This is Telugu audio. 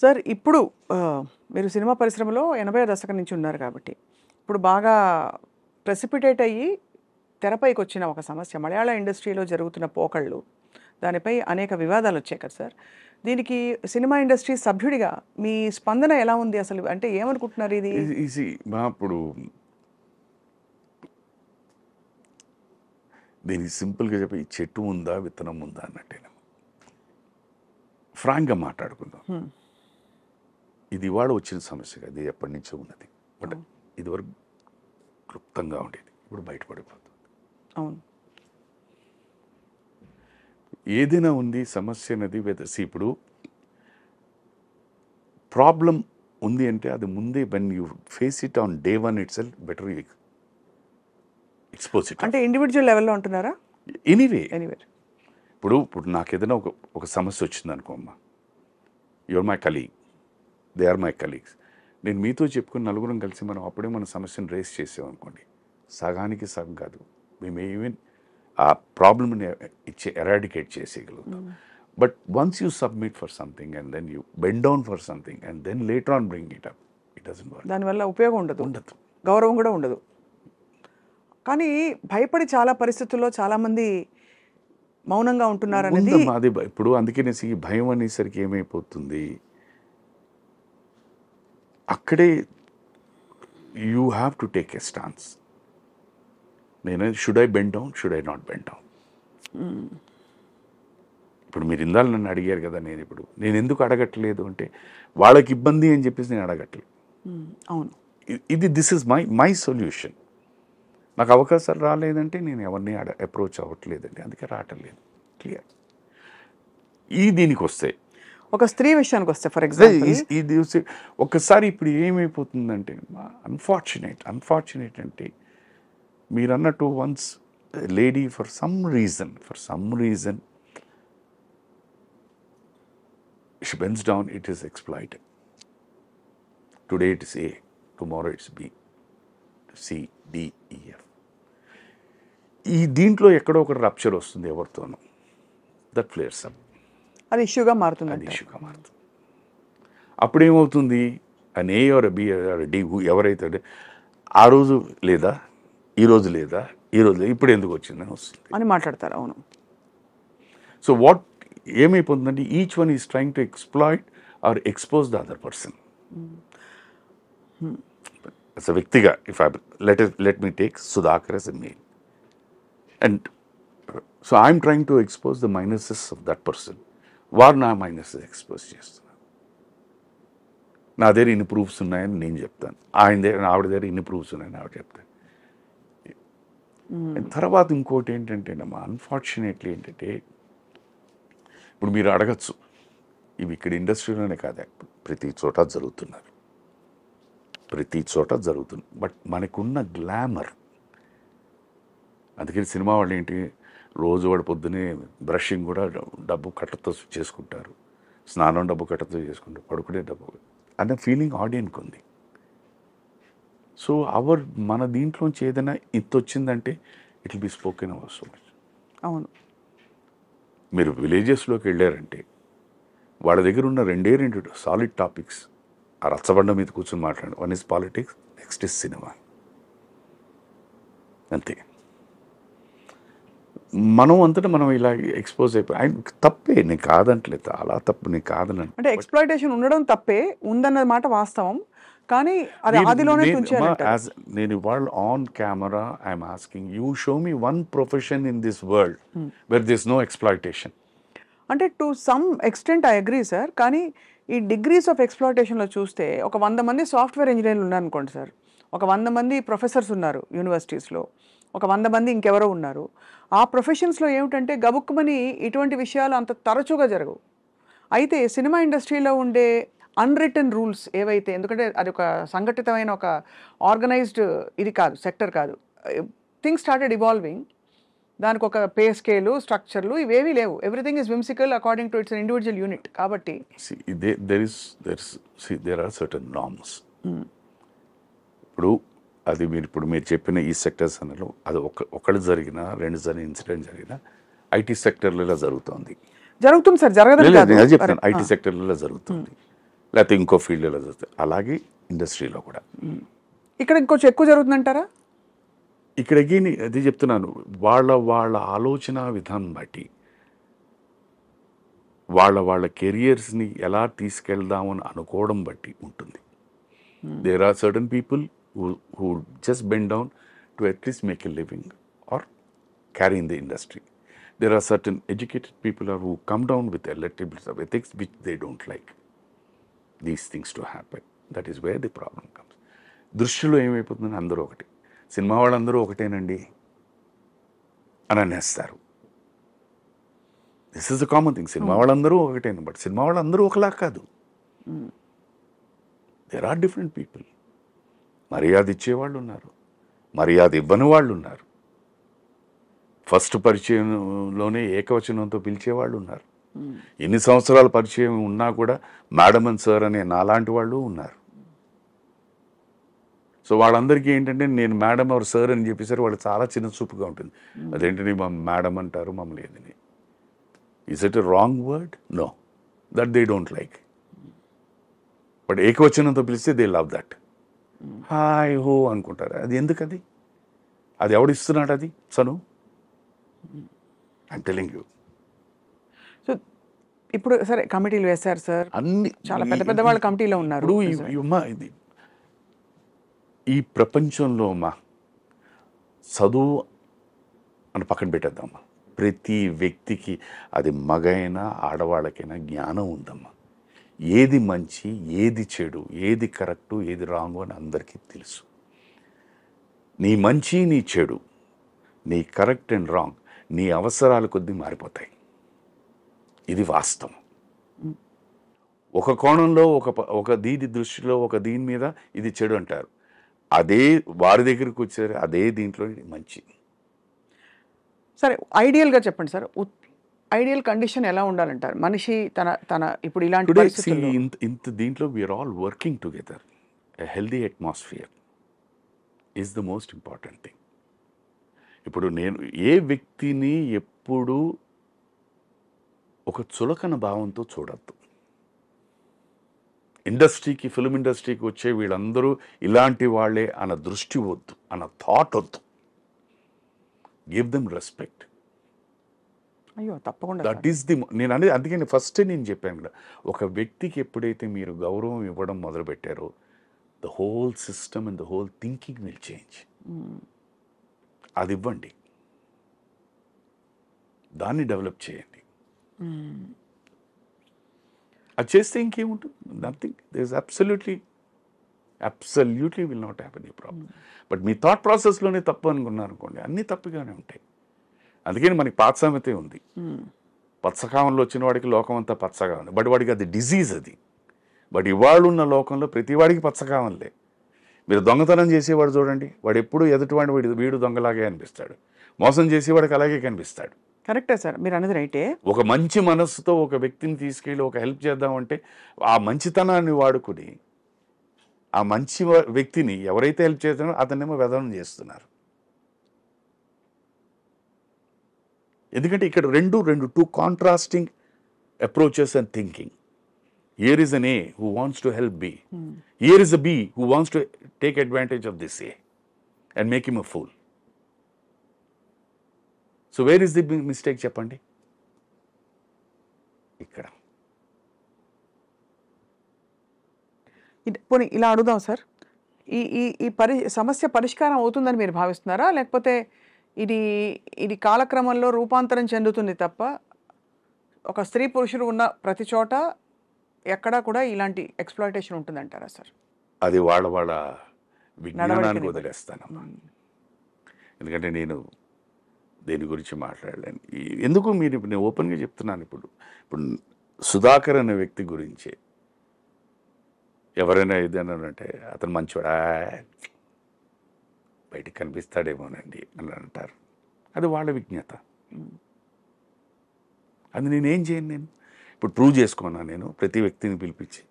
సార్ ఇప్పుడు మీరు సినిమా పరిశ్రమలో 80వ దశకం నుంచి ఉన్నారు కాబట్టి ఇప్పుడు బాగా ప్రెసిపిటేట్ అయ్యి తెరపైకి వచ్చిన ఒక సమస్య మలయాళ ఇండస్ట్రీలో జరుగుతున్న పోకళ్ళు, దానిపై అనేక వివాదాలు వచ్చాయి కదా సార్. దీనికి సినిమా ఇండస్ట్రీ సభ్యుడిగా మీ స్పందన ఎలా ఉంది అసలు? అంటే ఏమనుకుంటున్నారు ఇది? ఇప్పుడు దీనికి సింపుల్గా చెప్పి ఈ చెట్టు ఉందా విత్తనం ఉందా అన్నట్టేనా. ఫ్రాంక్గా మాట్లాడుకుందాం. ఇది ఇవాళ వచ్చిన సమస్య కాదు, ఇది ఎప్పటి నుంచో ఉన్నది. బట్ ఇదివరకు క్లుప్తంగా ఉండేది, ఇప్పుడు బయటపడిపోతుంది. అవును, ఏదైనా ఉంది సమస్య అనేది ఇప్పుడు ప్రాబ్లం ఉంది అంటే అది ముందే when you face it on day one it self better you expose it. అంటే ఇండివిజువల్ లెవెల్లో అంటున్నారా? ఎనీవే ఎనీవే ఇప్పుడు నాకు ఏదైనా ఒక సమస్య వచ్చింది అనుకో అమ్మా, your my colleague, they are my colleagues, నేను మీతో చెప్పుకుని నలుగురం కలిసి మనం అప్పుడే మన సమస్యను రేస్ చేసామనుకోండి, సగానికి సగం కాదు, మేము ఈవెన్ ఆ ప్రాబ్లమ్ని ఎరాడికేట్ చేసేయగలుగుతాం. But once you submit for something and then you bend down for something and then later on bring it up, it doesn't work. దానివల్ల ఉపయోగం ఉండదు, గౌరవం కూడా ఉండదు. కానీ భయపడి చాలా పరిస్థితుల్లో చాలామంది మౌనంగా ఉంటున్నారు అనేది అది. ఇప్పుడు అందుకనేసి ఈ భయం అనేసరికి ఏమైపోతుంది, అక్కడే you have to take a stance. నేను should I bend down, should I not bend down. ఇప్పుడు మీరు ఇందాలు నన్ను అడిగారు కదా, నేను ఎందుకు అడగట్లేదు అంటే వాళ్ళకి ఇబ్బంది అని చెప్పేసి నేను అడగట్లేదు. అవును, దిస్ ఇస్ మై సొల్యూషన్. నాకు అవకాశాలు రాలేదంటే నేను ఎవరిని అప్రోచ్ అవ్వట్లేదండి, అందుకే రావట్లేదు. క్లియర్. దీనికి వస్తే ఒక స్త్రీ విషయానికి వస్తే ఫర్ ఎగ్జాంపుల్ ఇది ఒక్కసారి ఇప్పుడు ఏమైపోతుందంటే అన్ఫార్చునేట్ అంటే మీరు అన్నట్టు once lady for some reason she bends down, it is exploited. Today it is A, tomorrow it's B, C, D, E, F. దీంట్లో ఎక్కడో ఒక రప్చర్ వస్తుంది ఎవరితోనో, దట్ ఫ్లేర్స్ అప్, అది ఇష్యూగా మారుతుంది. అప్పుడు ఏమవుతుంది, an A or a B or a D ఎవరైతే ఆ రోజు లేదా ఈ రోజు లేదా ఇప్పుడు ఎందుకు వచ్చిందని వస్తుంది అని మాట్లాడతారు. అవును. సో వాట్ ఏమైపోతుందంటే each one is trying to exploit or expose the other person. as a వ్యక్తిగా if I let me take Sudhakar as a male, and so I'm trying to expose the minuses of that person. వారు నా మైనసెస్ ఎక్స్పోజ్ చేస్తున్నారు. నా దగ్గర ఇన్ని ప్రూఫ్స్ ఉన్నాయని నేను చెప్తాను, ఆవిడ దగ్గర ఇన్ని ప్రూఫ్స్ ఉన్నాయని ఆవిడ చెప్తాను. తర్వాత ఇంకోటి ఏంటంటే అన్ఫార్చునేట్లీ ఏంటంటే ఇప్పుడు మీరు అడగచ్చు, ఇవి ఇక్కడ ఇండస్ట్రీలోనే కాదా, ప్రతి చోట జరుగుతున్నారు. బట్ మనకున్న గ్లామర్, అందుకని సినిమా వాళ్ళు ఏంటి రోజు వాడు పొద్దునే బ్రషింగ్ కూడా డబ్బు కట్టతో చేసుకుంటారు, స్నానం డబ్బు కట్టతో చేసుకుంటారు, పడుకునే డబ్బు అనే ఫీలింగ్ ఆడియన్కి ఉంది. సో మన దీంట్లోంచి ఏదైనా ఇంత వచ్చిందంటే it will be spoken our so much. అవును. మీరు విలేజెస్లోకి వెళ్ళారంటే వాళ్ళ దగ్గర ఉన్న రెండు సాలిడ్ టాపిక్స్ ఆ రచ్చబండ మీద కూర్చొని మాట్లాడండి. One is politics, next is cinema, అంతే. మనం అంతటా మనం ఇలా ఎక్స్పోజ్ అయిపోయి ఆయన తప్పే, నేను కాదంటలేదు, చాలా తప్పు, నేను కాదని అంటే ఎక్స్‌ప్లాయిటేషన్ ఉండడం తప్పే, ఉందన్న మాట వాస్తవం. కానీ అది ఆదిలోనే ఉంచారంటారు. నేను ఇవాళ on camera I'm asking you show me one profession in this world where this no exploitation. అంటే to some extent I agree sir. కానీ ఈ డిగ్రీస్ ఆఫ్ ఎక్స్‌ప్లాయిటేషన్లో చూస్తే ఒక 100 మంది సాఫ్ట్వేర్ ఇంజనీర్లు ఉన్నారనుకోండి సార్, ఒక 100 మంది ప్రొఫెసర్స్ ఉన్నారు యూనివర్సిటీస్లో, ఒక 100 మంది ఇంకెవరో ఉన్నారు. ఆ ప్రొఫెషన్స్లో ఏమిటంటే గబుక్కుమని ఇటువంటి విషయాలు అంత తరచుగా జరగవు. అయితే సినిమా ఇండస్ట్రీలో ఉండే అన్రిటన్ రూల్స్ ఏవైతే, ఎందుకంటే అది ఒక సంఘటితమైన ఒక ఆర్గనైజ్డ్ ఇది కాదు, సెక్టర్ కాదు. Things started evolving. దానికి ఒక పే స్కేలు, స్ట్రక్చర్లు ఇవేవీ లేవు. Everything is whimsical according to it's individual unit. కాబట్టి there are certain norms. ఇప్పుడు అది మీరు చెప్పిన ఈ సెక్టర్స్ అన్నలో అది ఒకళ్ళు జరిగినా, రెండు ఇన్సిడెంట్ జరిగినా ఐటీ సెక్టర్లో జరుగుతుంది సార్, జరగదు చెప్తాను. ఐటీ సెక్టర్లలో జరుగుతుంది. లేకపోతే ఇంకో ఫీల్డ్లో చూస్తే అలాగే ఇండస్ట్రీలో కూడా. ఇక్కడ ఇంకొంచెం ఎక్కువ జరుగుతుందంటారా? ఇక్కడ అగైన్ అది చెప్తున్నాను, వాళ్ళ ఆలోచన విధానం బట్టి వాళ్ళ కెరియర్స్ని ఎలా తీసుకెళ్దామని అనుకోవడం బట్టి ఉంటుంది. There are certain people who just bend down to at least make a living or carry in the industry. There are certain educated people who come down with a little bit of ethics which they don't like these things to happen. That is where the problem comes. దృష్టిలో ఏమైపోతుందని అందరూ ఒకటి, సినిమా వాళ్ళందరూ ఒకటేనండి అని అనేస్తారు. This is the common thing. Cinema వాళ్ళందరూ ఒకటేను, బట్ సినిమా వాళ్ళందరూ ఒకలా కాదు. There are different people. మర్యాద ఇచ్చేవాళ్ళు ఉన్నారు, మర్యాద ఇవ్వని వాళ్ళు ఉన్నారు, ఫస్ట్ పరిచయంలోనే ఏకవచనంతో పిలిచేవాళ్ళు ఉన్నారు, ఎన్ని సంవత్సరాల పరిచయం ఉన్నా కూడా మేడం అండ్ సార్ అనే నాలాంటి వాళ్ళు ఉన్నారు. సో వాళ్ళందరికీ ఏంటంటే నేను మేడం ఆర్ సార్ అని చెప్పేసరి వాళ్ళు చాలా చిన్న చూపుగా ఉంటుంది. అదేంటని మేడం అంటారు మమ్మల్ని ఏదని. Is it a wrong word? No, that they don't like. But ఏకవచనంతో పిలిస్తే దే లవ్ దట్. హాయ్ హో అనుకుంటారు. అది ఎందుకది? అది ఎవడిస్తున్నాడు? అది సను ఐమ్ టెలింగ్ యూ. సో ఇప్పుడు సరే కమిటీలు వేశారు సార్, అన్ని చాలా పెద్ద పెద్ద వాళ్ళ కమిటీలో ఉన్నారు. ఇది ఈ ప్రపంచంలో చదువు అని పక్కన పెట్టేద్దామా, ప్రతి వ్యక్తికి అది మగైనా ఆడవాళ్ళకైనా జ్ఞానం ఉందమ్మా. ఏది మంచి, ఏది చెడు, ఏది కరెక్టు, ఏది రాంగు అని అందరికీ తెలుసు. నీ మంచి, నీ చెడు, నీ కరెక్ట్ అండ్ రాంగ్ నీ అవసరాల కొద్దీ మారిపోతాయి. ఇది వాస్తవం. ఒక కోణంలో ఒక దీని దృష్టిలో ఒక దీని మీద ఇది చెడు అంటారు, అదే వారి దగ్గరికి వచ్చారు అదే దీంట్లో మంచి. సరే ఐడియల్గా చెప్పండి సార్, ఐడియల్ కండిషన్ ఎలా ఉండాలంటారు మనిషి తన ఇప్పుడు ఇలాంటి పరిస్థితుల్లో? ఇంత దీంట్లో we are all working together. A healthy atmosphere is the most important thing. ఇప్పుడు నేను ఏ వ్యక్తిని ఎప్పుడు ఒక చులకన భావంతో చూడద్దు. ఇండస్ట్రీకి, ఫిల్మ్ ఇండస్ట్రీకి వచ్చే వీళ్ళందరూ ఇలాంటి వాళ్ళే అన్న దృష్టి వద్దు, అన్న థాట్ వద్దు. Give them respect. అయ్యో తప్పకుండా. దట్ ఈస్ ది నేను అనేది. అందుకని ఫస్ట్ నేను చెప్పాను కదా, ఒక వ్యక్తికి ఎప్పుడైతే మీరు గౌరవం ఇవ్వడం మొదలుపెట్టారో the whole system and the whole thinking will change. అది ఇవ్వండి, దాన్ని డెవలప్ చేయండి. అది చేస్తే ఇంకేముంటుంది? Nothing. There is absolutely will not have any problem. But మీ థాట్ ప్రాసెస్లోనే తప్పు అనుకున్నారు అనుకోండి, అన్నీ తప్పుగానే ఉంటాయి. అందుకని మనకి పాత సామెతే ఉంది, పచ్చకామంలో వచ్చిన వాడికి లోకం అంతా పచ్చగా ఉంది. బట్ వాడికి అది డిజీజ్ అది. బట్ ఇవాళ ఉన్న లోకంలో ప్రతి వాడికి పచ్చకామంలే. మీరు దొంగతనం చేసేవాడు చూడండి, వాడు ఎప్పుడు ఎదుటివాడి వీడు దొంగలాగే అనిపిస్తాడు, మోసం చేసేవాడికి అలాగే కనిపిస్తాడు. కరెక్టే సార్, మీరు అన్నది రైటే. ఒక మంచి మనస్సుతో ఒక వ్యక్తిని తీసుకెళ్ళి ఒక హెల్ప్ చేద్దామంటే ఆ మంచితనాన్ని వాడుకుని ఆ మంచి వ్యక్తిని ఎవరైతే హెల్ప్ చేస్తారో అతన్నేమో వెధనం చేస్తున్నారు. ఎందుకంటే ఇక్కడ రెండు two contrasting approaches and thinking. Here is an A who wants to help B. Here is a B who wants to take advantage of this A and make him a fool. So where is the mistake చెప్పండి? ఇక్కడ. పోనీ ఇలా అడుగుదాం సార్, ఈ సమస్య పరిష్కారం అవుతుందని మీరు భావిస్తున్నారా, లేకపోతే ఇది కాలక్రమంలో రూపాంతరం చెందుతుంది తప్ప ఒక స్త్రీ పురుషుడు ఉన్న ప్రతి చోట ఎక్కడా కూడా ఇలాంటి ఎక్స్ప్లాయిటేషన్ ఉంటుందంటారా సార్? అది వాళ్ళ విజ్ఞానానికి వదిలేస్తానమ్మా. ఎందుకంటే నేను దేని గురించి మాట్లాడలేను. ఎందుకు నేను ఓపెన్గా చెప్తున్నాను. ఇప్పుడు సుధాకర్ అనే వ్యక్తి గురించి ఎవరైనా ఏదైనానంటే అతను మంచివాడా, బయటికి కనిపిస్తాడేమోనండి అని అంటారు. అది వాళ్ళ విజ్ఞత. అది నేనేం చేయను. నేను ఇప్పుడు ప్రూవ్ చేసుకున్నాను. నేను ప్రతి వ్యక్తిని పిలిపించి